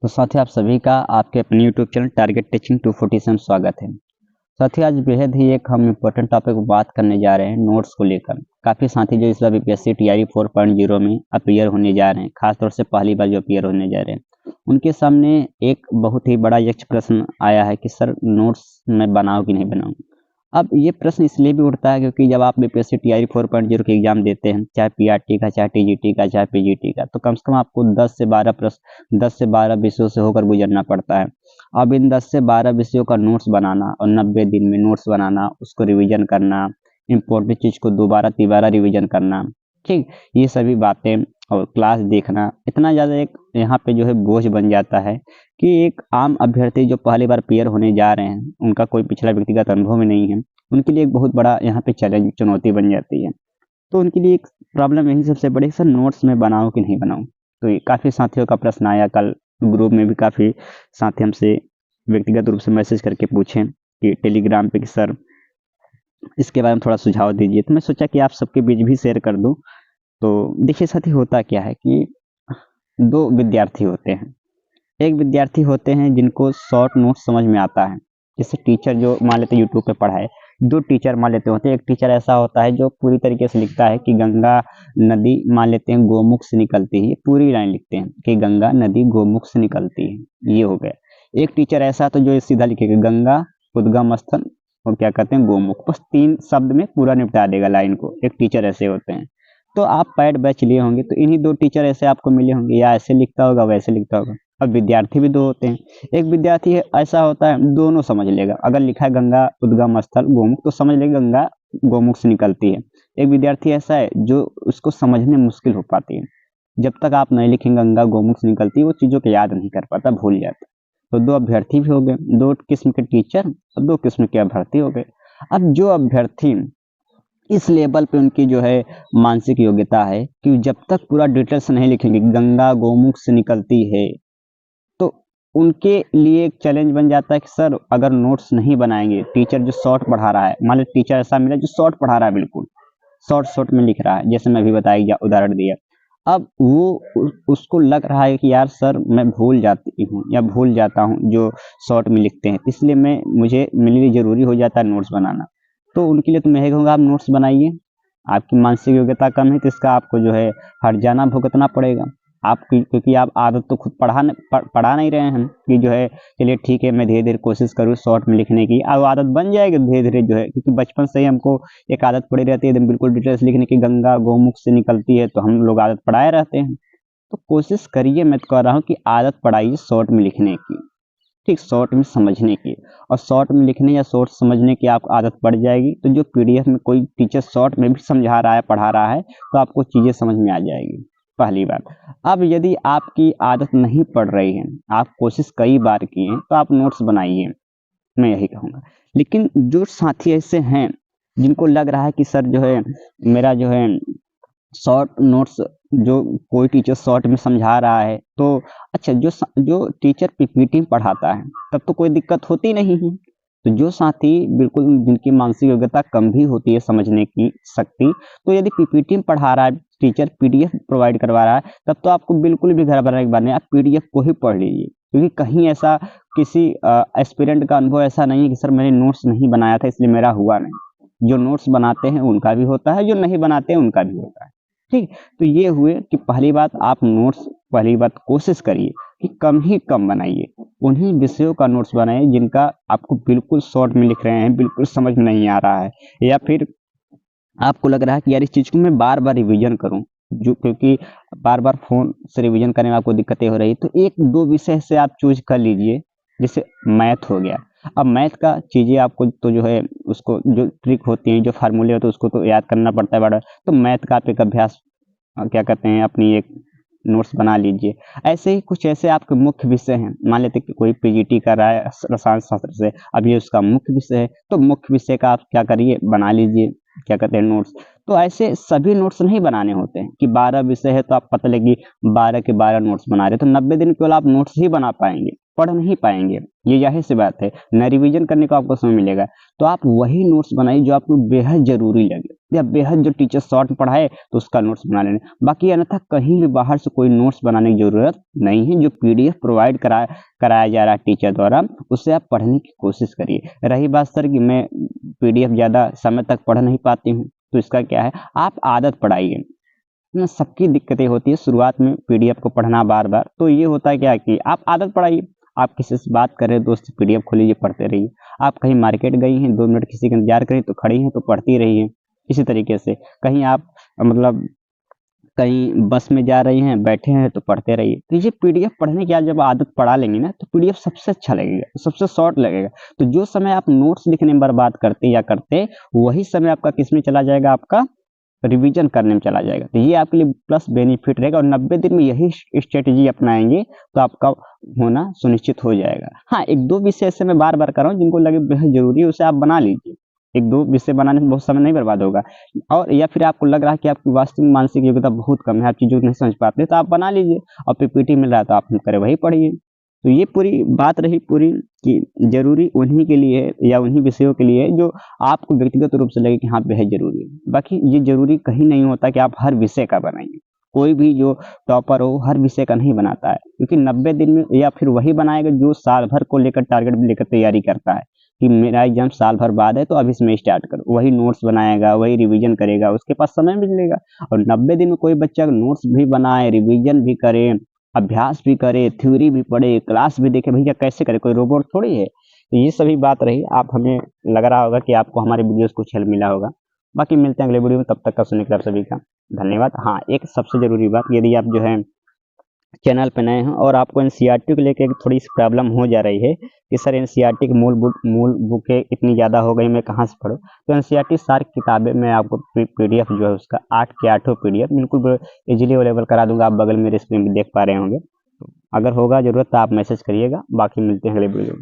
तो साथियों आप सभी का आपके अपने यूट्यूब चैनल टारगेट टीचिंग 247 स्वागत है। साथियों आज बेहद ही एक हम इम्पोर्टेंट टॉपिक पर बात करने जा रहे हैं नोट्स को लेकर। काफ़ी साथी जो इस बार बीपीएससी टीआरई 4.0 में अपीयर होने जा रहे हैं, खासतौर से पहली बार जो अपीयर होने जा रहे हैं, उनके सामने एक बहुत ही बड़ा यक्ष प्रश्न आया है कि सर नोट्स मैं बनाऊँ कि नहीं बनाऊँ। अब ये प्रश्न इसलिए भी उठता है क्योंकि जब आप बीपीएससी टीआरई 4.0 के एग्जाम देते हैं, चाहे पीआरटी का, चाहे टीजीटी का, चाहे पीजीटी का, तो कम से कम आपको 10 से 12 प्रश्न 10 से 12 विषयों से होकर गुजरना पड़ता है। अब इन 10 से 12 विषयों का नोट्स बनाना और 90 दिन में नोट्स बनाना, उसको रिवीजन करना, इम्पोर्टेंट चीज़ को दोबारा तिबारा रिवीजन करना, ठीक, ये सभी बातें और क्लास देखना इतना ज़्यादा एक यहाँ पे जो है बोझ बन जाता है कि एक आम अभ्यर्थी जो पहली बार अपीयर होने जा रहे हैं, उनका कोई पिछला व्यक्तिगत अनुभव में नहीं है, उनके लिए एक बहुत बड़ा यहाँ पे चैलेंज चुनौती बन जाती है। तो उनके लिए एक प्रॉब्लम यही सबसे बड़ी, सर नोट्स में बनाऊँ कि नहीं बनाऊँ। तो ये काफ़ी साथियों का प्रश्न आया, कल ग्रुप में भी काफ़ी साथी हमसे व्यक्तिगत रूप से मैसेज करके पूछें कि टेलीग्राम पे कि सर इसके बारे में थोड़ा सुझाव दीजिए। तो मैं सोचा कि आप सबके बीच भी शेयर कर दूँ। तो देखिए साथी होता क्या है कि 2 विद्यार्थी होते हैं। एक विद्यार्थी होते हैं जिनको शॉर्ट नोट समझ में आता है, जैसे टीचर जो मान लेते हैं यूट्यूब पे पढ़ाए। 2 टीचर मान लेते होते हैं। एक टीचर ऐसा होता है जो पूरी तरीके से लिखता है कि गंगा नदी मान लेते हैं गोमुख से निकलती है, पूरी लाइन लिखते हैं कि गंगा नदी गोमुख से निकलती है, ये हो गया। एक टीचर ऐसा तो जो सीधा लिखेगा गंगा उद्गम स्थल और क्या कहते हैं गोमुख, बस 3 शब्द में पूरा निपटा देगा लाइन को। एक टीचर ऐसे होते हैं। तो आप पैड बैच लिए होंगे तो इन्हीं 2 टीचर ऐसे आपको मिले होंगे, या ऐसे लिखता होगा वैसे लिखता होगा। अब विद्यार्थी भी 2 होते हैं। एक विद्यार्थी ऐसा होता है दोनों समझ लेगा, अगर लिखा है गंगा उद्गम स्थल गोमुख तो समझ लेगा गंगा गोमुख से निकलती है। एक विद्यार्थी ऐसा है जो उसको समझने मुश्किल हो पाती है, जब तक आप नहीं लिखेंगे गंगा गोमुख से निकलती है वो चीज़ों को याद नहीं कर पाता, भूल जाता। तो 2 अभ्यर्थी भी हो गए, 2 किस्म के टीचर और 2 किस्म के अभ्यर्थी हो गए। अब जो अभ्यर्थी इस लेवल पे उनकी जो है मानसिक योग्यता है कि जब तक पूरा डिटेल्स नहीं लिखेंगे गंगा गोमुख से निकलती है, तो उनके लिए एक चैलेंज बन जाता है कि सर अगर नोट्स नहीं बनाएंगे, टीचर जो शॉर्ट पढ़ा रहा है, मान लो टीचर ऐसा मिला जो शॉर्ट पढ़ा रहा है, बिल्कुल शॉर्ट शॉर्ट में लिख रहा है, जैसे मैं अभी बताया उदाहरण दिया। अब वो उसको लग रहा है कि यार सर मैं भूल जाती हूँ या भूल जाता हूँ जो शॉर्ट में लिखते हैं, इसलिए मुझे मेरे लिए ज़रूरी हो जाता है नोट्स बनाना। तो उनके लिए तो मैं यही कहूँगा आप नोट्स बनाइए। आपकी मानसिक योग्यता कम है तो इसका आपको जो है हर्जाना भुगतना पड़ेगा। आपकी क्योंकि आप आदत तो खुद पढ़ा नहीं रहे हैं कि जो है चलिए ठीक है मैं धीरे-धीरे कोशिश करूँ शॉर्ट में लिखने की। अब आदत बन जाएगी धीरे-धीरे जो है, क्योंकि बचपन से ही हमको एक आदत पड़ी रहती है एकदम बिल्कुल डिटेल्स लिखने की, गंगा गोमुख से निकलती है, तो हम लोग आदत पढ़ाए रहते हैं। तो कोशिश करिए, मैं तो कह रहा हूँ कि आदत पड़ाइए शॉर्ट में लिखने की, ठीक, शॉर्ट में समझने की। और शॉर्ट में लिखने या शॉर्ट समझने की आपको आदत पड़ जाएगी तो जो पीडीएफ में कोई टीचर शॉर्ट में भी समझा रहा है, पढ़ा रहा है, तो आपको चीज़ें समझ में आ जाएगी, पहली बात। अब यदि आपकी आदत नहीं पड़ रही है, आप कोशिश कई बार किए हैं, तो आप नोट्स बनाइए, मैं यही कहूँगा। लेकिन जो साथी ऐसे हैं जिनको लग रहा है कि सर जो है मेरा जो है शॉर्ट नोट्स जो कोई टीचर शॉर्ट में समझा रहा है, तो अच्छा जो टीचर पीपीटी में पढ़ाता है तब तो कोई दिक्कत होती नहीं है। तो जो साथी बिल्कुल जिनकी मानसिक योग्यता कम भी होती है समझने की शक्ति, तो यदि पीपीटी में पढ़ा रहा है टीचर, पीडीएफ प्रोवाइड करवा रहा है, तब तो आपको बिल्कुल भी घबराने की बात नहीं, आप पीडीएफ को ही पढ़ लीजिए। क्योंकि कहीं ऐसा किसी एस्पिरेंट का अनुभव ऐसा नहीं है कि सर मैंने नोट्स नहीं बनाया था इसलिए मेरा हुआ नहीं। जो नोट्स बनाते हैं उनका भी होता है, जो नहीं बनाते हैं उनका भी होता है। ठीक, तो ये हुए कि पहली बात आप नोट्स, पहली बात कोशिश करिए कि कम ही कम बनाइए, उन्हीं विषयों का नोट्स बनाइए जिनका आपको बिल्कुल शॉर्ट में लिख रहे हैं, बिल्कुल समझ में नहीं आ रहा है, या फिर आपको लग रहा है कि यार इस चीज़ को मैं बार-बार रिवीजन करूँ, जो क्योंकि बार-बार फ़ोन से रिवीजन करने में आपको दिक्कतें हो रही, तो 1-2 विषय से आप चूज़ कर लीजिए। जैसे मैथ हो गया, अब मैथ का चीज़ें आपको तो जो है उसको जो ट्रिक होती हैं, जो फ़ॉर्मूले होते हैं उसको तो याद करना पड़ता है बार-बार, तो मैथ का आप एक अभ्यास क्या कहते हैं अपनी एक नोट्स बना लीजिए। ऐसे ही कुछ ऐसे आपके मुख्य विषय हैं, मान लेते हैं कि कोई पीजीटी कर रहा है रसायन शास्त्र से, अब ये उसका मुख्य विषय है, तो मुख्य विषय का आप क्या करिए बना लीजिए, क्या कहते हैं नोट्स। तो ऐसे सभी नोट्स नहीं बनाने होते हैं कि 12 विषय है तो आप पता लगे 12 के 12 नोट्स बना रहे, तो 90 दिन केवल आप नोट्स ही बना पाएँगे, पढ़ नहीं पाएँगे। ये ज़ाहिर-सी बात है, ना रिवीजन करने को आपको समय मिलेगा। तो आप वही नोट्स बनाइए जो आपको बेहद ज़रूरी लगे, या बेहद जो टीचर शॉर्ट में पढ़ाए तो उसका नोट्स बना लेना। बाकी अन्यथा कहीं भी बाहर से कोई नोट्स बनाने की जरूरत नहीं है। जो पीडीएफ प्रोवाइड कराया जा रहा है टीचर द्वारा, उससे आप पढ़ने की कोशिश करिए। रही बात सर कि मैं पीडीएफ ज़्यादा समय तक पढ़ नहीं पाती हूँ, तो इसका क्या है, आप आदत पढ़ाइए ना। सबकी दिक्कतें होती है शुरुआत में पीडीएफ को पढ़ना बार बार, तो ये होता है क्या कि आप आदत पढ़ाइए। आप किसी से बात कर रहे हैं, दोस्त से पीडीएफ खोलिए, पढ़ते रहिए। आप कहीं मार्केट गई हैं, 2 मिनट किसी का इंतजार करें तो खड़ी हैं तो पढ़ती रहिए। इसी तरीके से कहीं आप मतलब कहीं बस में जा रही हैं, बैठे हैं तो पढ़ते रहिए। तो ये पीडीएफ पढ़ने की आज जब आदत पड़ा लेंगे ना, तो पीडीएफ सबसे अच्छा लगेगा, सबसे शॉर्ट लगेगा। तो जो समय आप नोट्स लिखने में बर्बाद करते, वही समय आपका किस में चला जाएगा, आपका रिवीजन करने में चला जाएगा। तो ये आपके लिए प्लस बेनिफिट रहेगा, और 90 दिन में यही स्ट्रेटेजी अपनाएंगे तो आपका होना सुनिश्चित हो जाएगा। हाँ, 1-2 विषय ऐसे मैं बार बार कर रहा हूँ जिनको लगे बेहद जरूरी है, उसे आप बना लीजिए। 1-2 विषय बनाने में बहुत समय नहीं बर्बाद होगा। और या फिर आपको लग रहा है कि आपकी वास्तविक मानसिक योग्यता बहुत कम है, आप चीज़ों को नहीं समझ पाते, तो आप बना लीजिए। और पीपीटी मिल रहा है तो आप करें वही पढ़िए। तो ये पूरी बात रही पूरी कि जरूरी उन्हीं के लिए है या उन्हीं विषयों के लिए है जो आपको व्यक्तिगत रूप से लगे कि हाँ बेहद जरूरी है। बाकी ये जरूरी कहीं नहीं होता कि आप हर विषय का बनाइए। कोई भी जो टॉपर हो हर विषय का नहीं बनाता है, क्योंकि 90 दिन में या फिर वही बनाएगा जो साल भर को लेकर टारगेट लेकर तैयारी करता है कि मेरा एग्जाम साल भर बाद है तो अभी से मैं स्टार्ट करूँ। वही नोट्स बनाएगा, वही रिवीजन करेगा, उसके पास समय मिलेगा। और 90 दिन में कोई बच्चा नोट्स भी बनाए, रिवीजन भी करे, अभ्यास भी करे, थ्योरी भी पढ़े, क्लास भी देखे, भैया कैसे करे, कोई रोबोट थोड़ी है। तो ये सभी बात रही। आप हमें लग रहा होगा कि आपको हमारे वीडियोस कुछ हेल्प मिला होगा। बाकी मिलते हैं अगले वीडियो में, तब तक का सुनने के लिए आप सभी का धन्यवाद। हाँ, एक सबसे जरूरी बात, यदि आप जो है चैनल पे नए हैं और आपको एनसीईआरटी को लेकर थोड़ी सी प्रॉब्लम हो जा रही है कि सर एनसीईआरटी की मूल बुकें इतनी ज़्यादा हो गई, मैं कहाँ से पढूं, तो एनसीईआरटी सारी किताबें मैं आपको पीडीएफ जो है उसका 8 के 8 पीडीएफ बिल्कुल इजीली अवेलेबल करा दूंगा। आप बगल मेरे स्क्रीन पे देख पा रहे होंगे। अगर होगा जरूरत तो आप मैसेज करिएगा। बाकी मिलते हैं अगले वीडियो में।